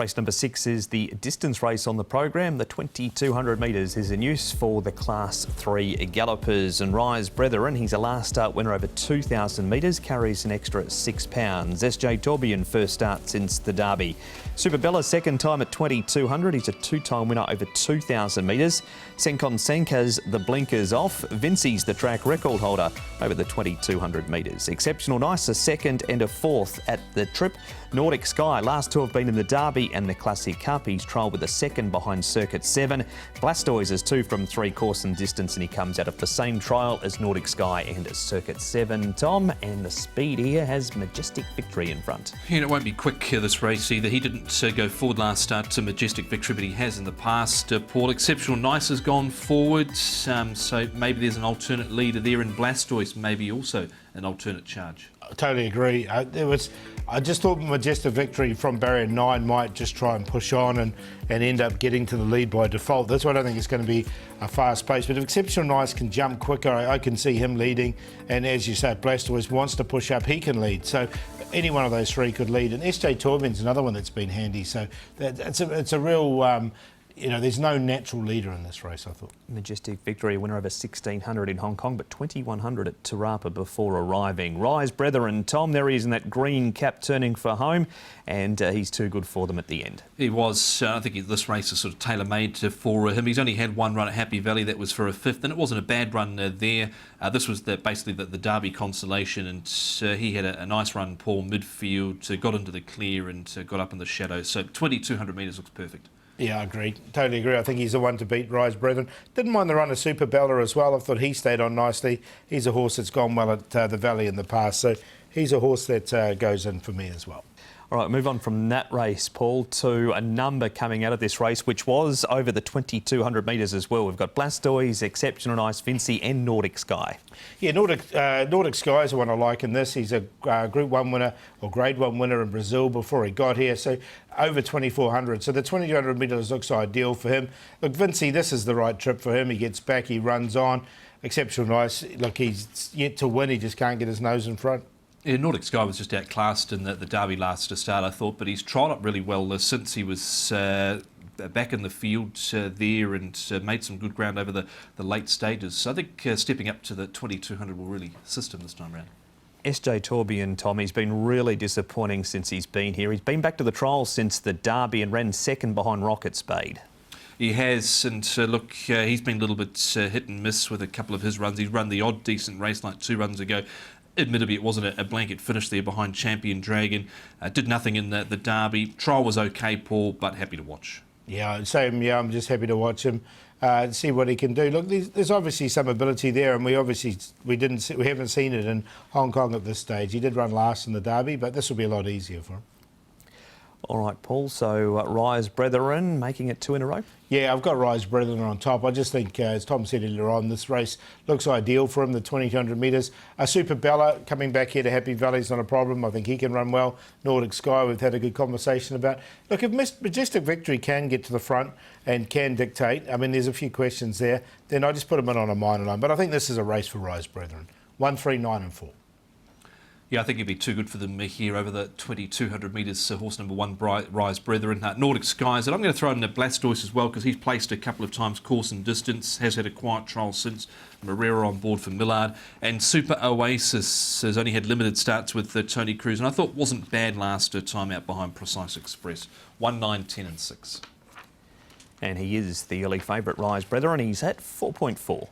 Race number 6 is the distance race on the program. The 2200 metres is in use for the Class 3 gallopers. And Rise Brethren, he's a last start winner over 2000 metres, carries an extra £6. SJ Torbian, first start since the Derby. Super Bella, second time at 2200. He's a two-time winner over 2000 metres. Senkon Senka's the blinkers off. Vincey's the track record holder over the 2200 metres. Exceptional Nice, a second and a fourth at the trip. Nordic Sky, last two have been in the Derby and the Classic Cup. He's trialled with a second behind Circuit 7. Blastoise is 2 from 3 course and distance, and he comes out of the same trial as Nordic Sky and Circuit 7. Tom, and the speed here has Majestic Victory in front. Yeah, and it won't be quick this race either. He didn't go forward last start to Majestic Victory, but he has in the past. Paul, Exceptional Nice has gone forward, so maybe there's an alternate leader there, and Blastoise maybe also an alternate charge. I totally agree. I just thought Majestic Victory from barrier 9 might just try and push on and end up getting to the lead by default. That's why I don't think it's going to be a fast pace. But if Exceptional Nice can jump quicker, I can see him leading. And as you say, Blastoise wants to push up, he can lead. So any one of those three could lead. And SJ Torbian's another one that's been handy. So it's a real... there's no natural leader in this race, I thought. Majestic Victory, winner over 1600 in Hong Kong, but 2100 at Te Rapa before arriving. Rise Brethren, Tom, there he is in that green cap turning for home, and he's too good for them at the end. He was. I think this race is sort of tailor-made for him. He's only had one run at Happy Valley, that was for a fifth, and it wasn't a bad run there. This was basically the Derby consolation, and he had a nice run, Paul, midfield, got into the clear and got up in the shadow. So 2200 metres looks perfect. Yeah, I agree. Totally agree. I think he's the one to beat, Rise Brethren. Didn't mind the run of Super Bella as well. I thought he stayed on nicely. He's a horse that's gone well at the Valley in the past. So he's a horse that goes in for me as well. All right, move on from that race, Paul, to a number coming out of this race, which was over the 2200 metres as well. We've got Blastoise, Exceptional Nice, Vincey and Nordic Sky. Yeah, Nordic Sky is the one I like in this. He's a Group 1 winner or Grade 1 winner in Brazil before he got here. So over 2400. So the 2200 metres looks ideal for him. Look, Vincey, this is the right trip for him. He gets back, he runs on. Exceptional Nice, look, he's yet to win. He just can't get his nose in front. Yeah, Nordic Sky was just outclassed in the Derby last start, I thought, but he's trialled up really well since he was back in the field there and made some good ground over the late stages. So I think stepping up to the 2200 will really assist him this time around. SJ Torbian, Tom, he's been really disappointing since he's been here. He's been back to the trials since the Derby and ran second behind Rocket Spade. He has, and look, he's been a little bit hit and miss with a couple of his runs. He's run the odd decent race like 2 runs ago. Admittedly, it wasn't a blanket finish there behind Champion Dragon. Did nothing in the Derby. Trial was okay, Paul, but happy to watch. Yeah, same. Yeah, I'm just happy to watch him, see what he can do. Look, there's obviously some ability there, and we haven't seen it in Hong Kong at this stage. He did run last in the Derby, but this will be a lot easier for him. All right, Paul, so Rise Brethren making it 2 in a row? Yeah, I've got Rise Brethren on top. I just think, as Tom said earlier on, this race looks ideal for him, the 2200 metres. Super Bella coming back here to Happy Valley is not a problem. I think he can run well. Nordic Sky, we've had a good conversation about. Look, if Majestic Victory can get to the front and can dictate, I mean, there's a few questions there, then I just put him in on a minor line. But I think this is a race for Rise Brethren. 1, 3, 9 and 4. Yeah, I think it'd be too good for them here over the 2200 metres. Horse number 1, Rise Brethren. Nordic Skies. And I'm going to throw in the Blastoise as well, because he's placed a couple of times course and distance, has had a quiet trial since. Marrera on board for Millard. And Super Oasis has only had limited starts with Tony Cruz, and I thought wasn't bad last time out behind Precise Express. 1, 9, 10 and 6. And he is the early favourite, Rise Brethren. He's at 4.4.